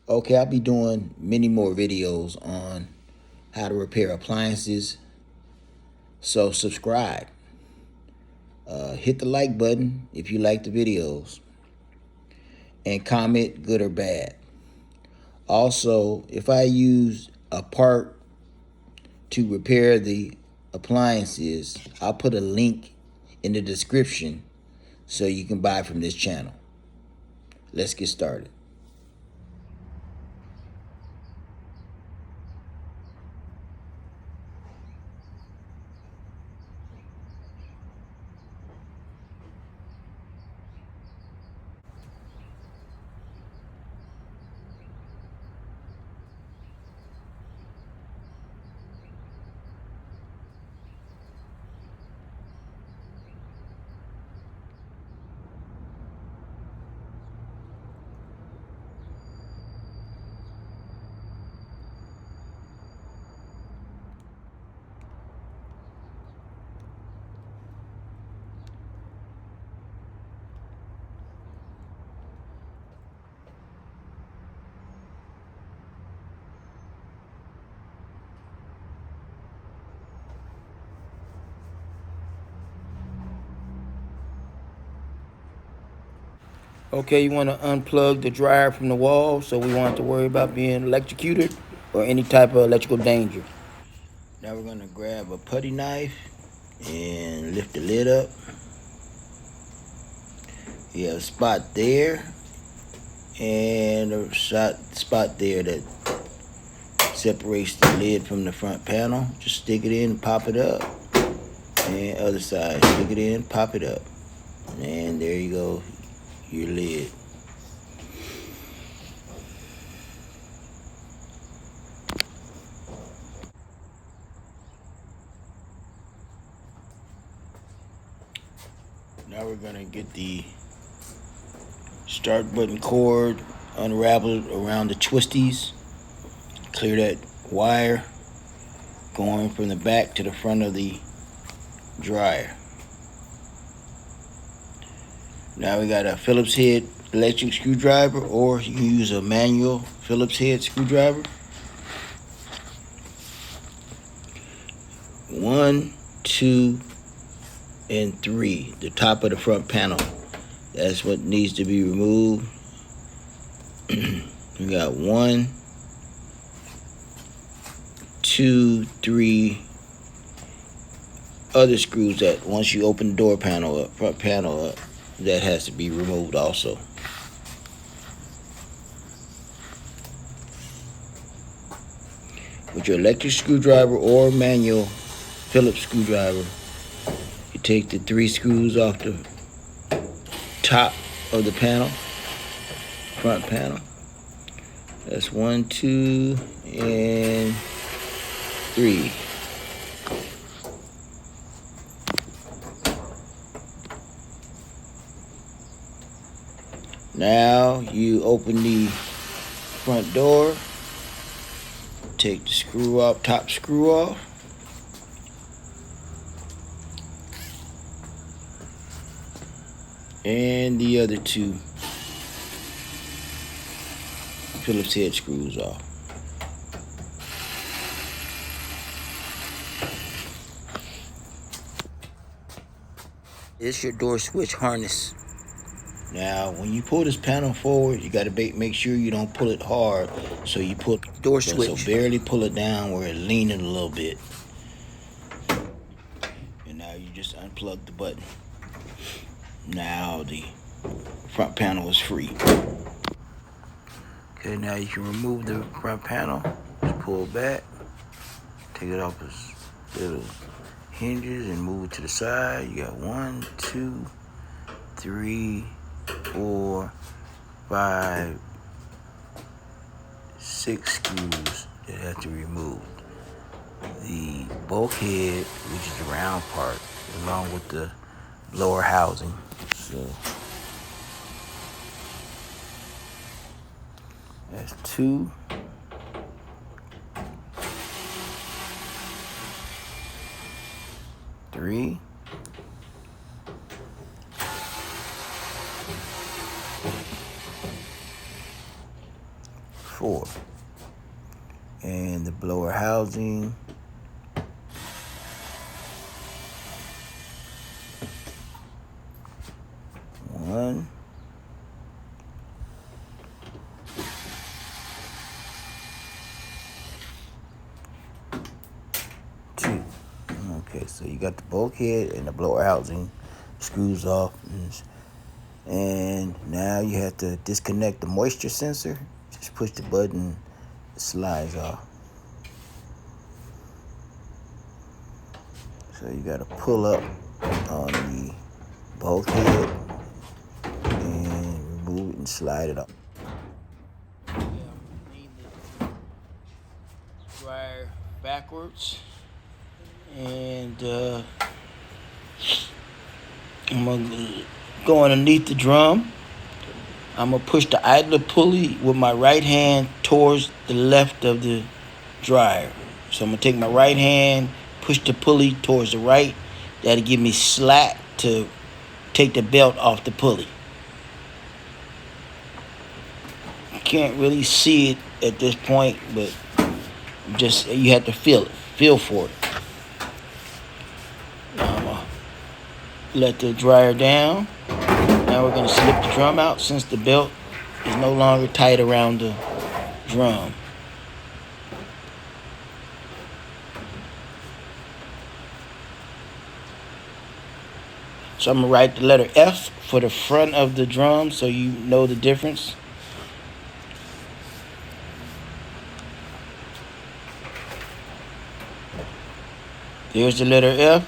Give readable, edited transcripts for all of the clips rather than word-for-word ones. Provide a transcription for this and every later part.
Okay, I'll be doing many more videos on how to repair appliances. So subscribe. Hit the like button if you like the videos. And comment good or bad. Also, if I use a part to repair the appliances, I'll put a link in the description so you can buy from this channel. Let's get started. Okay, you want to unplug the dryer from the wall, so we want to worry about being electrocuted or any type of electrical danger. Now we're going to grab a putty knife and lift the lid up. You have a spot there and a spot there that separates the lid from the front panel. Just stick it in, pop it up, and other side, stick it in, pop it up, and there you go, your lid. Now we're gonna get the start button cord, unravel it around the twisties, clear that wire going from the back to the front of the dryer. Now we got a Phillips head electric screwdriver, or you can use a manual Phillips head screwdriver. 1, 2, and 3, the top of the front panel. That's what needs to be removed. We got 1, 2, 3 other screws that once you open the door panel up, front panel up, that has to be removed also. With your electric screwdriver or manual Phillips screwdriver, you take the 3 screws off the top of the panel, front panel. That's 1, 2, and 3. Now you open the front door, take the screw off, top screw off. And the other 2 Phillips head screws off. It's your door switch harness. Now, when you pull this panel forward, you got to make sure you don't pull it hard. So you pull door switch. So barely pull it down where it's leaning a little bit. And now you just unplug the button. Now the front panel is free. Okay, now you can remove the front panel. Just pull back. Take it off its little hinges and move it to the side. You got 1, 2, 3, 4, 5, 6 screws that have to be removed. The bulkhead, which is the round part, along with the lower housing. So that's 2. 3. 4. 4. And the blower housing. One. Two. Okay, so you got the bulkhead and the blower housing screws off. And now you have to disconnect the moisture sensor. Just push the button, it slides off. So you got to pull up on the bulkhead and remove it and slide it up. Yeah, lean the dryer backwards, and I'm gonna go underneath the drum. I'm gonna push the idler pulley with my right hand towards the left of the dryer. So I'm gonna take my right hand, push the pulley towards the right. That'll give me slack to take the belt off the pulley. You can't really see it at this point, but just you have to feel for it. Now I'm gonna let the dryer down. Now we're gonna slip the drum out since the belt is no longer tight around the drum. So I'm gonna write the letter F for the front of the drum so you know the difference. There's the letter F.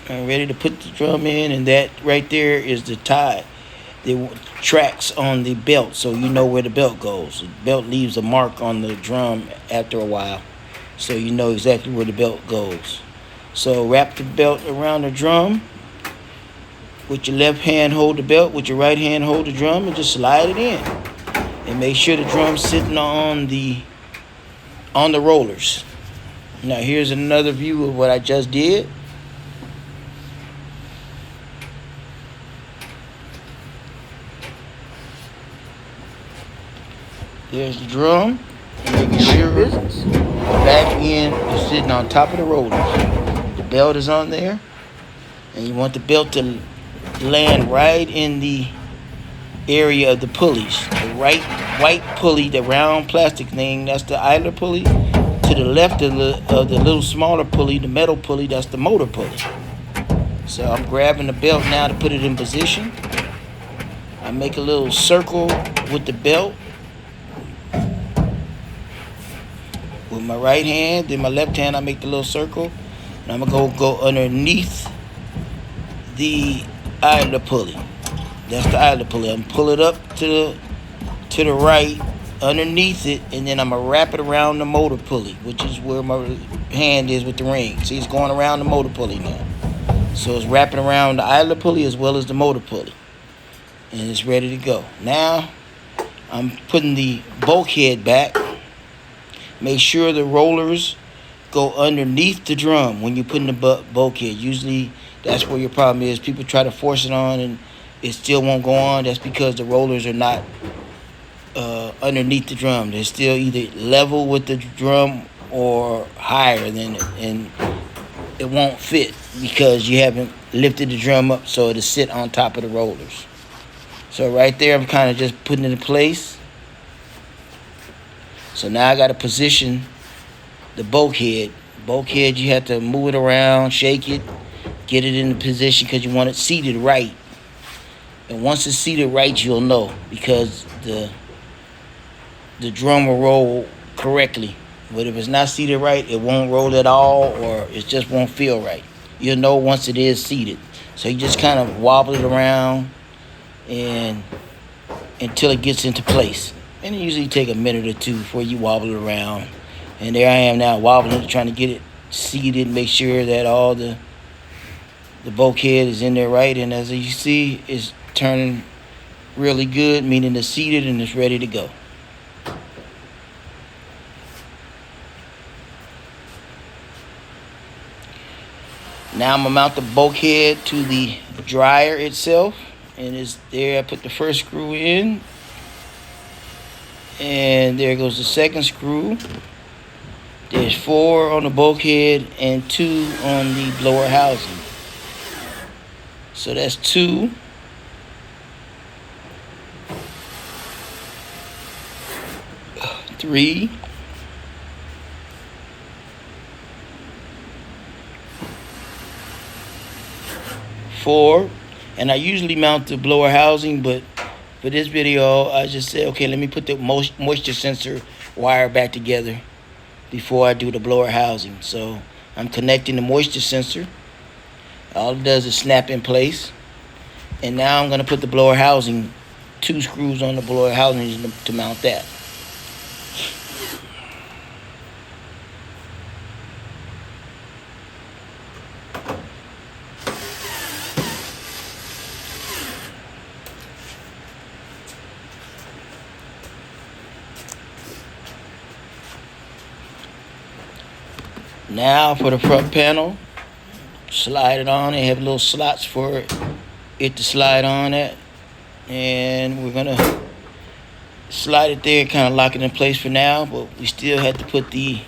I'm ready to put the drum in, and that right there is the tie. The tracks on the belt, so you know where the belt goes. The belt leaves a mark on the drum after a while, so you know exactly where the belt goes. So wrap the belt around the drum. With your left hand hold the belt, with your right hand hold the drum, and just slide it in. And make sure the drum's sitting on the rollers. Now here's another view of what I just did. There's the drum, making sure the back end is sitting on top of the rollers. The belt is on there, and you want the belt to land right in the area of the pulleys. The right white pulley, the round plastic thing, that's the idler pulley. To the left of the little smaller pulley, the metal pulley, that's the motor pulley. So I'm grabbing the belt now to put it in position. I make a little circle with the belt with my right hand, then my left hand I make the little circle, and I'm gonna go underneath the idler pulley. That's the idler pulley. I'm gonna pull it up to the right underneath it, and then I'm gonna wrap it around the motor pulley, which is where my hand is with the ring. See, it's going around the motor pulley now. So it's wrapping around the idler pulley as well as the motor pulley, and it's ready to go. Now I'm putting the bulkhead back. Make sure the rollers go underneath the drum when you're putting the bulkhead. Usually that's where your problem is. People try to force it on and it still won't go on. That's because the rollers are not underneath the drum. They're still either level with the drum or higher than it, and it won't fit because you haven't lifted the drum up so it'll sit on top of the rollers. So right there, I'm kind of just putting it in place. So now I got to position the bulkhead. Bulkhead, you have to move it around, shake it, get it in the position because you want it seated right. And once it's seated right, you'll know because the drum will roll correctly. But if it's not seated right, it won't roll at all, or it just won't feel right. You'll know once it is seated. So you just kind of wobble it around and until it gets into place. And it usually take a minute or two before you wobble it around. And there I am now wobbling it, trying to get it seated, make sure that all the bulkhead is in there right. And as you see, it's turning really good, meaning it's seated and it's ready to go. Now I'm gonna mount the bulkhead to the dryer itself, and it's there. I put the first screw in, And there goes the second screw. There's 4 on the bulkhead and 2 on the blower housing. So that's 2. 3. 4. And I usually mount the blower housing, but for this video, I just said, okay, let me put the moisture sensor wire back together before I do the blower housing. So I'm connecting the moisture sensor. All it does is snap in place. And now I'm going to put the blower housing, 2 screws on the blower housing to mount that. Now for the front panel, slide it on. They have little slots for it to slide on at. And we're going to slide it there, kind of lock it in place for now. But we still have to put the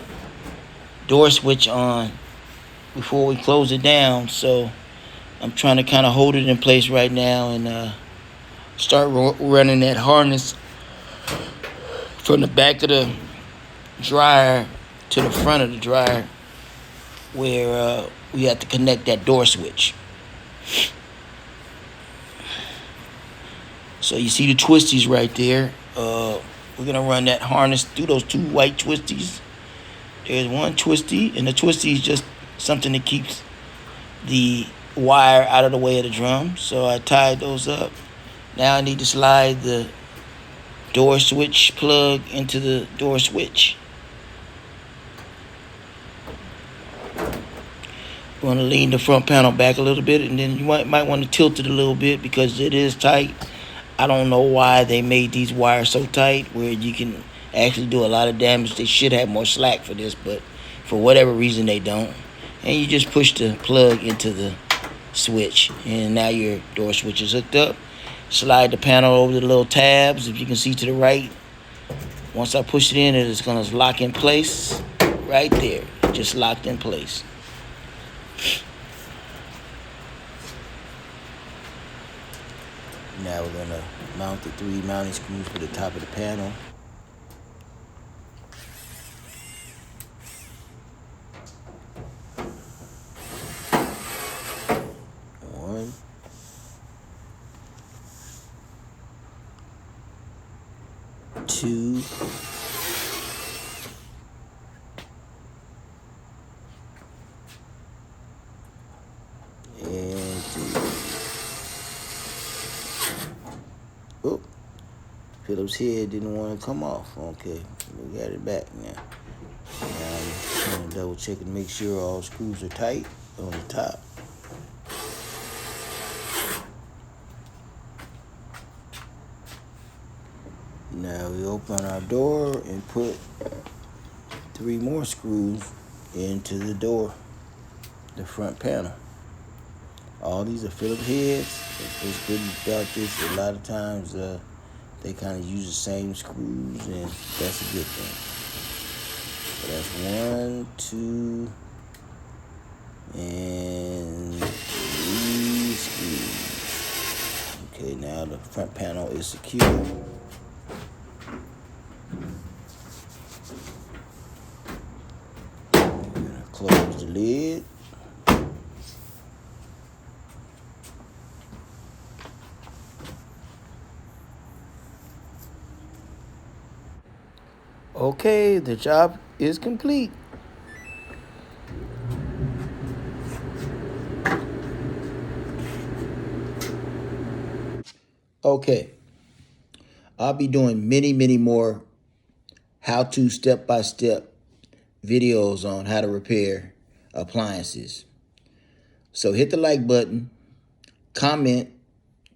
door switch on before we close it down. So I'm trying to kind of hold it in place right now and start running that harness from the back of the dryer to the front of the dryer, where we have to connect that door switch. So you see the twisties right there. We're gonna run that harness through those 2 white twisties. There's 1 twisty, and the twisty is just something that keeps the wire out of the way of the drum. So I tied those up. Now I need to slide the door switch plug into the door switch. You want to lean the front panel back a little bit, and then you might want to tilt it a little bit because it is tight. I don't know why they made these wires so tight where you can actually do a lot of damage. They should have more slack for this, but for whatever reason they don't. And you just push the plug into the switch, and now your door switch is hooked up. Slide the panel over the little tabs, if you can see to the right. Once I push it in, it's going to lock in place right there. Just locked in place. Now we're going to mount the 3 mounting screws for the top of the panel. One. 2. And 3. Oh, Phillips head didn't want to come off. Okay, we got it back now. Now I'm trying to double check and make sure all screws are tight on the top. Now we open our door and put 3 more screws into the door, the front panel. All these are Phillips heads. What's good about this, a lot of times they kind of use the same screws, and that's a good thing. So that's 1, 2, and 3 screws. Okay, now the front panel is secure. Close the lid. Okay, the job is complete. Okay, I'll be doing many more how-to step-by-step videos on how to repair appliances. So hit the like button, comment,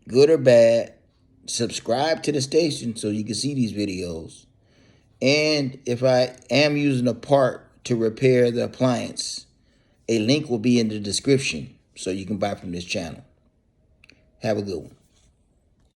good or bad, subscribe to the station so you can see these videos. And if I am using a part to repair the appliance, a link will be in the description so you can buy from this channel. Have a good one.